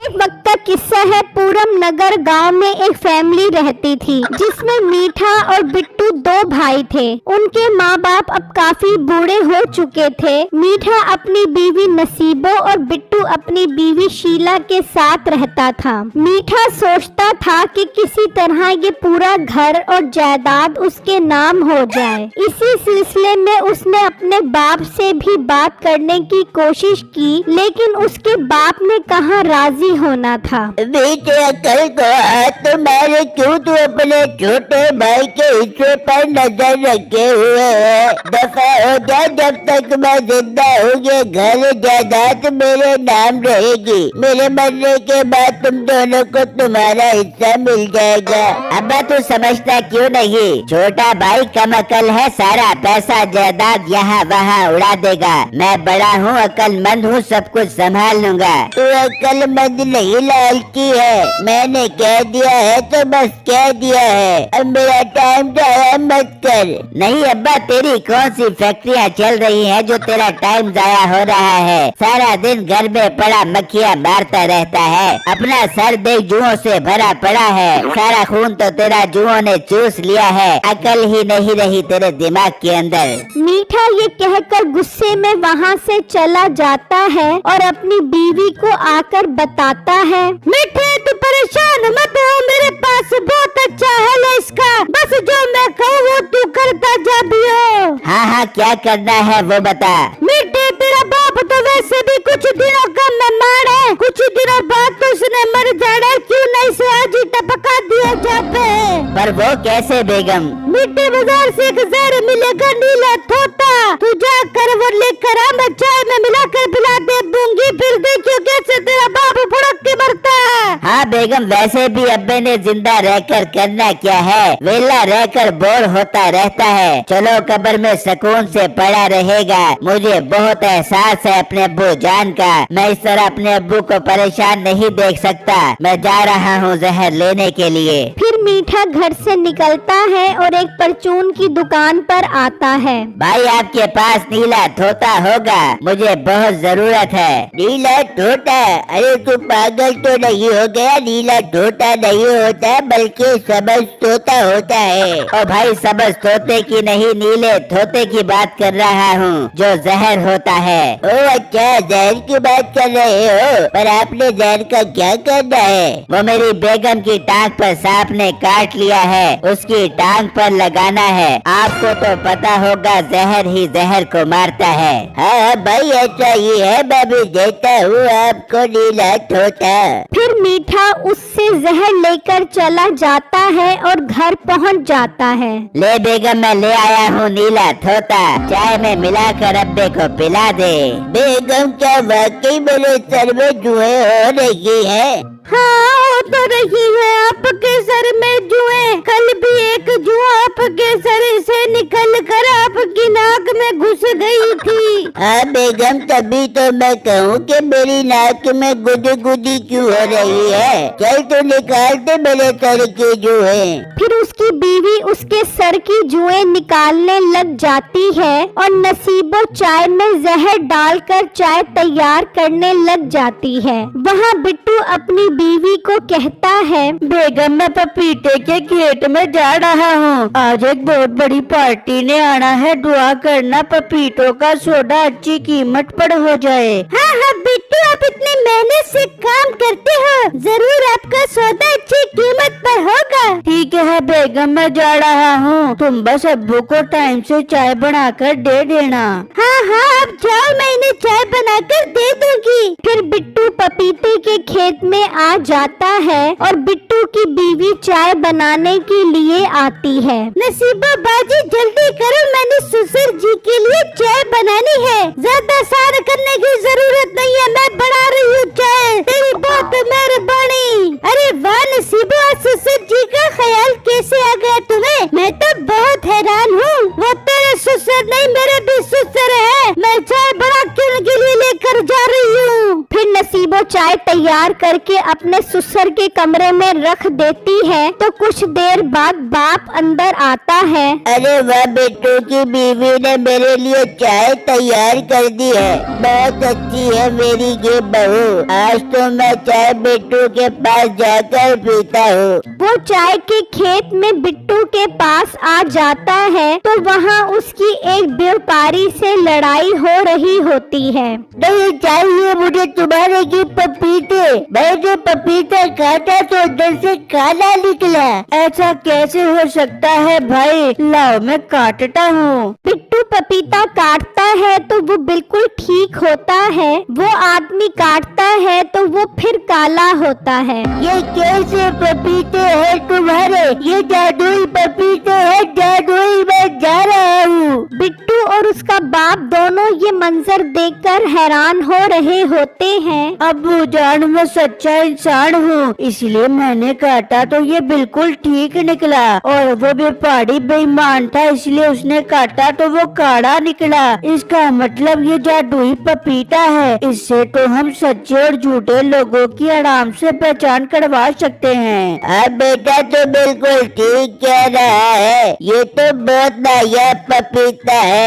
एक वक्त का किस्सा है। पूरम नगर गांव में एक फैमिली रहती थी जिसमें मीठा और बिट्टू दो भाई थे। उनके माँ बाप अब काफी बूढ़े हो चुके थे। मीठा अपनी बीवी नसीबो और बिट्टू अपनी बीवी शीला के साथ रहता था। मीठा सोचता था कि किसी तरह ये पूरा घर और जायदाद उसके नाम हो जाए। इसी सिलसिले में उसने अपने बाप से भी बात करने की कोशिश की, लेकिन उसके बाप ने कहा राजी होना था। बेटे अकल को हाथ तो मारे, क्यों तू अपने छोटे भाई के हिस्से पर नजर रखे हुए है? दफा हो जा, जब तक मैं जिंदा हूँ ये घर जायदाद मेरे नाम रहेगी। मेरे मरने के बाद तुम दोनों को तुम्हारा हिस्सा मिल जाएगा। अब्बा तू समझता क्यों नहीं? छोटा भाई कम अकल है, सारा पैसा जायदाद यहाँ वहाँ उड़ा देगा। मैं बड़ा हूँ, अकलमंद हूँ, सब कुछ संभाल लूंगा। तू अकलमंद नहीं लालची है, मैंने कह दिया है तो बस कह दिया है। अब मेरा टाइम जाया मत कर। नहीं अब्बा, तेरी कौन सी फैक्ट्रियाँ चल रही हैं जो तेरा टाइम जाया हो रहा है? सारा दिन घर में पड़ा मक्खियाँ मारता रहता है। अपना सर देख, जुओं से भरा पड़ा है। सारा खून तो तेरा जुओं ने चूस लिया है। अकल ही नहीं रही तेरे दिमाग के अंदर। मीठा ये कहकर गुस्से में वहाँ से चला जाता है और अपनी बीवी को आकर बताता है, मीठे तू परेशान मत हो, मेरे पास बहुत अच्छा हल है इसका। बस जो मैं कहूँ वो तू करता जा भी हो। हाँ हाँ, क्या करना है वो बता। मीठे तेरा बाप तो वैसे भी कुछ दिनों का मेहमान है, कुछ दिनों बाद तो उसने मर जाना, क्यों नहीं से आज ही टपका दिया जाता है। पर वो कैसे बेगम? मीठे बाजार से एक जहर मिलेगा नीला थोता, तू जाकर वो लेकर आ, मैं चाय में मिलाकर पिला दे दूंगी, फिर देखियो कैसे तेरा बाप भुड़क के मरता है। हाँ बेगम, वैसे भी अब्बे ने जिंदा रहकर करना क्या है? वेला रहकर बोर होता रहता है। चलो कब्र में सुकून से पड़ा रहेगा। मुझे बहुत एहसास है अपने अब्बू जान का। मैं इस तरह अपने अब्बू को परेशान नहीं देख सकता। मैं जा रहा हूँ जहर लेने के लिए। फिर मीठा घर से निकलता है और एक परचून की दुकान पर आता है। भाई आपके पास नीला तोता होगा, मुझे बहुत जरूरत है। नीला तोता? अरे तू पागल तो नहीं हो गया? नीला तोता नहीं होता बल्कि सबज तोता होता है। और भाई सबज तोते की नहीं, नीले तोते की बात कर रहा हूँ जो जहर होता है। ओ अच्छा, जहर की बात कर रहे हो? पर आपने जहर का क्या करना है? वो मेरी बेगम की टांग पर सांप ने काट लिया है, उसकी टांग पर लगाना है। आपको तो पता होगा जहर ही जहर को मारता है। हाँ भाई ऐसा ही है, मैं भी देता हूँ आपको नीला तोता। फिर मीठा उससे जहर लेकर चला जाता है और घर पहुंच जाता है। ले बेगम, मैं ले आया हूँ नीला तोता, चाय में मिलाकर अब्बे को पिला दे। बेगम क्या वाकई मेरे सर में जुए हो रही है? हाँ हो तो रही है, आपके सर में जुए। कल भी एक जुआ आपके सर से निकल कर आपकी नाक में घुस गई थी। हाँ बेगम, तभी तो मैं कहूँ कि मेरी नाक में गुदी क्यों हो रही है। चल तो निकाल दे मेरे सर के जुए। फिर उसकी बीवी उसके सर की जुएं निकालने लग जाती है और नसीबो चाय में जहर डालकर चाय तैयार करने लग जाती है। वहाँ बिट्टू अपनी बीवी को कहता है, बेगम मैं पपीते के खेत में जा रहा हूँ, आज एक बहुत बड़ी पार्टी ने आना है, दुआ करना पपीतों का सोडा अच्छी कीमत पर हो जाए। हाँ हाँ बिट्टू, आप इतनी मेहनत से काम करते हो, जरूर आपका सौदा अच्छी कीमत पर होगा। ठीक है बेगम, मैं जा रहा हूँ, तुम बस अब्बू को टाइम से चाय बनाकर दे देना। हाँ हाँ आप जाओ, मैं इन्हें चाय बनाकर दे दूंगी। फिर बिट्टू पपीते के खेत में आ जाता है और बिट्टू की बीवी चाय बनाने के लिए आती है। नसीबा बाजी जल्दी करो, मैंने ससुर जी के लिए चाय बनानी है। ज्यादा सार करने की जरूरत नहीं है, मैं बना रही हूँ चाय। तेरी बहुत मेहरबानी। अरे वाह नसीबा, ससुर जी का ख्याल कैसे आ गया तुम्हें? मैं तो बहुत हैरान हूँ। वो तेरे ससुर नहीं, मेरे भी ससुर है। मैं चाय बना के उनके लिए लेकर जा रही हूँ। फिर नसीबो वो चाय तैयार करके अपने ससुर के कमरे में रख देती है तो कुछ देर बाद बाप अंदर आता है। अरे वाह, बिट्टू की बीवी ने मेरे लिए चाय तैयार कर दी है। बहुत अच्छी है मेरी ये बहू। आज तो मैं चाय बिट्टू के पास जाकर पीता हूँ। वो चाय के खेत में बिट्टू के पास आ जाता है तो वहाँ उसकी एक व्यापारी से लड़ाई हो रही होती है। नहीं चाहिए मुझे तुम्हारे ये पपीते। मैंने पपीता काटा तो अंदर से काला निकला। ऐसा कैसे हो सकता है भाई, लाओ मैं काटता हूँ। बिट्टू पपीता काटता है तो वो बिल्कुल ठीक होता है। वो आदमी काटता है तो वो फिर काला होता है। ये कैसे पपीते हैं तुम्हारे? ये जादुई पपीते हैं, जादुई। मैं जा रहा हूँ। बिट्टू और उसका बाप दोनों ये मंजर देखकर हैरान हो रहे होते हैं। अब्बू जान, मैं सच्चा इंसान हूँ, इसलिए मैंने काटा तो ये बिल्कुल ठीक निकला। और वो व्यापारी बेईमान था, इसलिए उसने काटा तो वो काड़ा निकला। इसका मतलब ये जादुई पपीता है। इससे तो हम सच्चे और झूठे लोगों की आराम से पहचान करवा सकते हैं। अब बेटा तो बिल्कुल ठीक कह रहा है। ये तो बहुत नायाब पपीता है।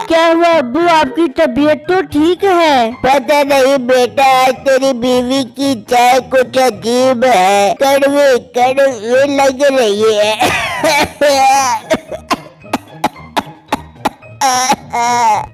क्या हुआ अब्बू, आपकी तबीयत तो ठीक है? पता नहीं बेटा, आज तेरी बीवी की चाय कुछ अजीब है। कड़वी कड़वी लग रही है।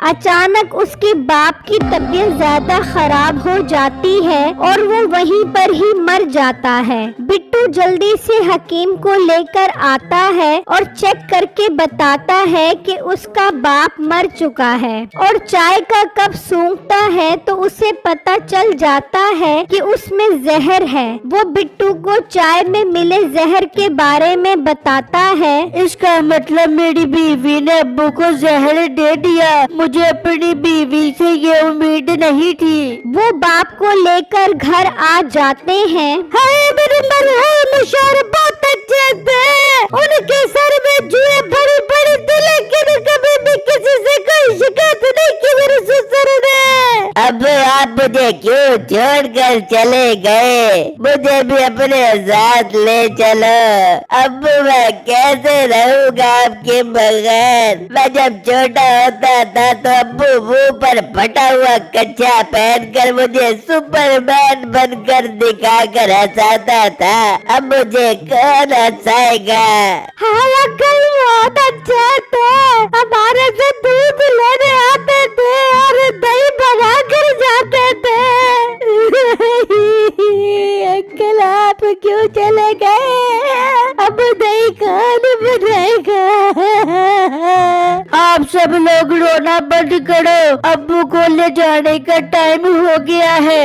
अचानक उसके बाप की तबीयत ज्यादा खराब हो जाती है और वो वहीं पर ही मर जाता है। बिट्टू जल्दी से हकीम को लेकर आता है और चेक करके बताता है कि उसका बाप मर चुका है। और चाय का कप सूंघता है तो उसे पता चल जाता है कि उसमें जहर है। वो बिट्टू को चाय में मिले जहर के बारे में बताता है। इसका मतलब मेरी बीवी ने अब्बू को जहर दे दिया। मुझे अपनी बीवी से ये उम्मीद नहीं थी। वो बाप को लेकर घर आ जाते हैं। हाय मेरे मरहूम शौहर बहुत अच्छे थे। उनके सर में जुए बड़ी बड़ी थी, लेकिन कभी भी किसी से कोई शिकायत नहीं की मेरे ससुर ने। अब आप मुझे क्यों छोड़कर चले गए? मुझे भी अपने साथ ले चलो। अब मैं कैसे रहूँगा आपके बगैर? मैं जब छोटा होता था तो अब्बू मुंह पर फटा हुआ कच्चा पहनकर मुझे सुपरमैन बनकर दिखा कर हंसाता था। अब मुझे कौन हंसाएगा? हाँ अंकल बहुत अच्छे थे। हमारे से दूध लेने आते थे और दही बना कर जाते थे। अंकल आप क्यों चले गए? अब दही कौन बनाएगा? आप सब लोग रोना बंद करो, अब्बू को ले जाने का टाइम हो गया है।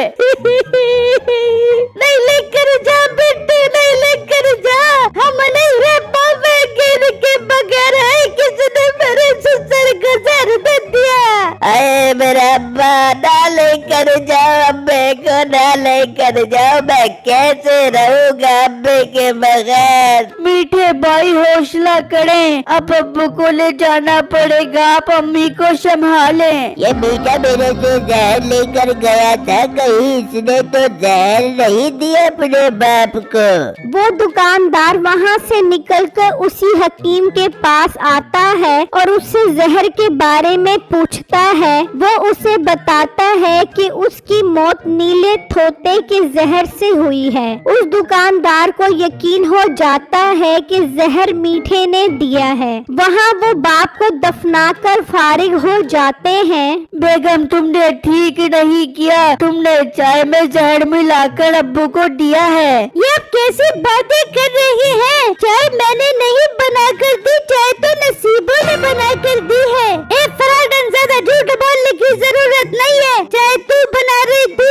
नहीं लेकर जा बेटे, नहीं लेकर जा। हम नहीं रह पाएंगे इनके बगैर। है किसने मेरे ससुर को जहर दे दिया? अरे मेरा अब्बा, ना लेकर जाओ अब्बे को, ना लेकर जाओ। मैं कैसे रहूँगा अब्बे के बगैर? मीठे भाई हौसला करें, अब अब्बू को ले जाना पड़ेगा। आप अम्मी को संभालें। ये मीठा मेरे से जहर लेकर गया था, कहीं इसने तो जहर नहीं दिया अपने बाप को। वो दुकानदार वहाँ से निकलकर उसी हकीम के पास आता है और उससे जहर के बारे में पूछता है। वो उसे बताता है कि उसकी मौत नीले तोते के जहर से हुई है। उस दुकानदार को यकीन हो जाता है कि जहर मीठे ने दिया है। वहाँ वो बाप को दफनाकर फारिग हो जाते हैं। बेगम, तुमने ठीक नहीं किया। तुमने चाय में जहर मिलाकर अब्बू को दिया है। ये आप कैसी बातें कर रही हैं? चाय मैंने नहीं बना कर दी, चाय तो नसीबों ने बना कर दी है। फराडन, ज्यादा झूठ बोलने की जरूरत नहीं है। चाय तू बना रही थी,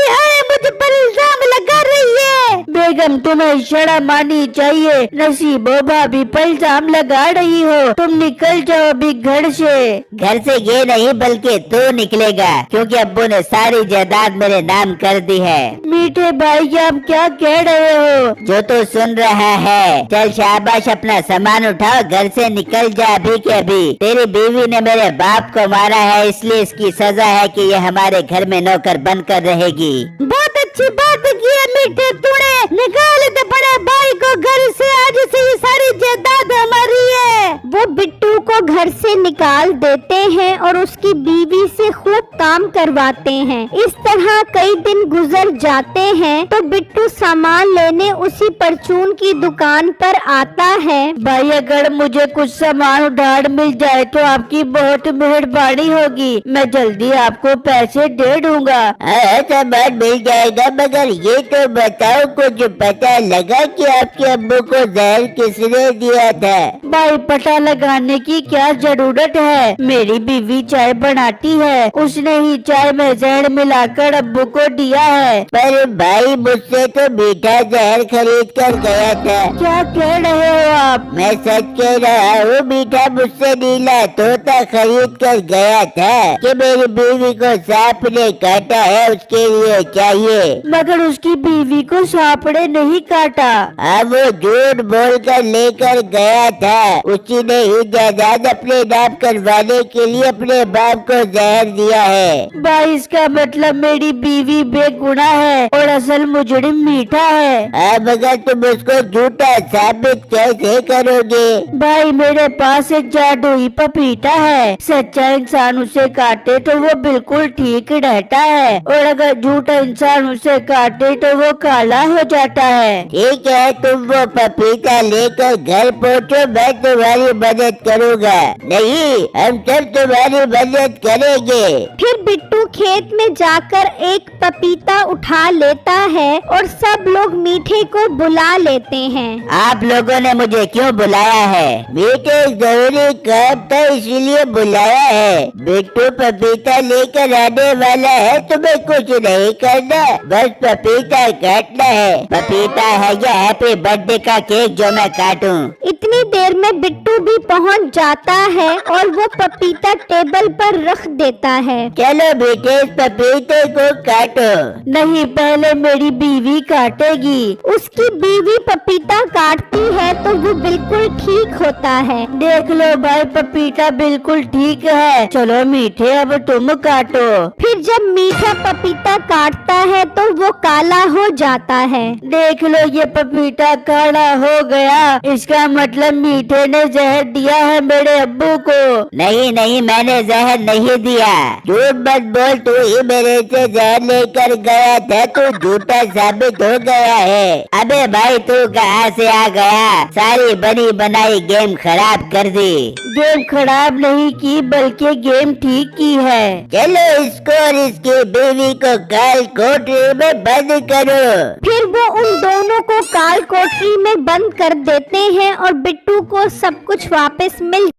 मुझ पर इल्जाम लगा रही है। बेगम तुम्हें शर्म आनी चाहिए, नसीबो भाभी पर इल्जाम लगा रही हो। तुम निकल जाओ अभी घर से। घर से ये नहीं बल्कि तू निकलेगा, क्योंकि अब्बू ने सारी जायदाद मेरे नाम कर दी है। मीठे भाई आप क्या कह रहे हो? जो तू सुन रहा है, चल शाबाश अपना सामान उठाओ, घर से निकल जा अभी के अभी। तेरी बीवी ने मेरे बाप को मारा है, इसलिए इसकी सजा है कि ये हमारे घर में नौकर बनकर रहेगी। बहुत अच्छी बात की है मीठे, तूने निकाल दे बड़े भाई को घर से, आज से ये सारी जायदाद हमारी है। वो बिट्टू को घर से निकाल देते हैं और उसकी बीवी से खूब काम करवाते हैं। इस तरह कई दिन गुजर जाते हैं तो बिट्टू सामान लेने उसी परचून की दुकान पर आता है। भाई अगर मुझे कुछ सामान उधार मिल जाए तो आपकी बहुत मेहरबानी होगी, मैं जल्दी आपको पैसे दे दूंगा। सामान मिल जाएगा, मगर ये तो बताओ कुछ पता लगा कि आपके अब्बू को जहर किसने दिया था? भाई पता लगाने की क्या जरूरत है, मेरी बीवी चाय बनाती है, उसने ही चाय में जहर मिलाकर अब्बू को दिया है। पर भाई मुझसे तो मीठा जहर खरीद कर गया था। क्या कह रहे हो आप? मैं सच कह रहा हूँ, मीठा मुझसे नीला तोता खरीद कर गया था कि मेरी बीवी को सांप ने काटा है, उसके लिए चाहिए। मगर उसकी बीवी को सांप ने नहीं काटा। हाँ, वो झूठ बोल कर लेकर गया था, उसी ने ही जायदाद अपने नाम करवाने के लिए अपने बाप को जहर दिया है। भाई इसका मतलब मेरी बीवी बेगुनाह है और असल मुजरिम मीठा है। हाँ, मगर तुम उसको झूठा साबित कैसे करोगे? भाई मेरे पास एक जादुई पपीता है, सच्चा इंसान उसे काटे तो वो बिल्कुल ठीक रहता है, और अगर झूठा इंसान उसे काटे तो वो काला हो जाता है। ठीक है, तुम वो पपीता लेकर घर पहुँचो, मैं तुम्हारी मदद करूँगा। नहीं, हम सब तुम्हारी मदद करेंगे। फिर बिट्टू खेत में जाकर एक पपीता उठा लेता है और सब लोग मीठे को बुला लेते हैं। आप लोगों ने मुझे क्यों बुलाया है? मीठे जरूरी काम था इसलिए बुलाया है। बिट्टू पपीता लेकर आने वाला है, तुम्हें कुछ नहीं करना, बस पपीता काटना है। पपीता है या हैप्पी बर्थडे का केक जो मैं काटूं? इतनी देर में बिट्टू भी पहुंच जाता है और वो पपीता टेबल पर रख देता है। चलो बेटे, इस पपीते को काटो। नहीं, पहले मेरी बीवी काटेगी। उसकी बीवी पपीता काटती है तो वो बिल्कुल ठीक होता है। देख लो भाई, पपीता बिल्कुल ठीक है। चलो मीठे अब तुम काटो। फिर जब मीठा पपीता काटता है तो वो काला हो जाता है। देख लो ये पपीता काला हो गया, इसका मतलब मीठे ने जहर दिया है मेरे अब्बू को। नहीं नहीं, मैंने जहर नहीं दिया, झूठ मत बोल, तू ही मेरे से जहर लेकर गया था, तू झूठा साबित हो गया है। अबे भाई तू कहाँ से आ गया? सारी बनी बनाई गेम खराब कर दी। गेम खराब नहीं की बल्कि गेम ठीक की है। चलो इसको और इसकी बीवी को काल कोठरी में बंद करो। फिर वो उन दोनों को काल कोठरी में बंद कर देते हैं और बिट्टू को सब कुछ वापस मिल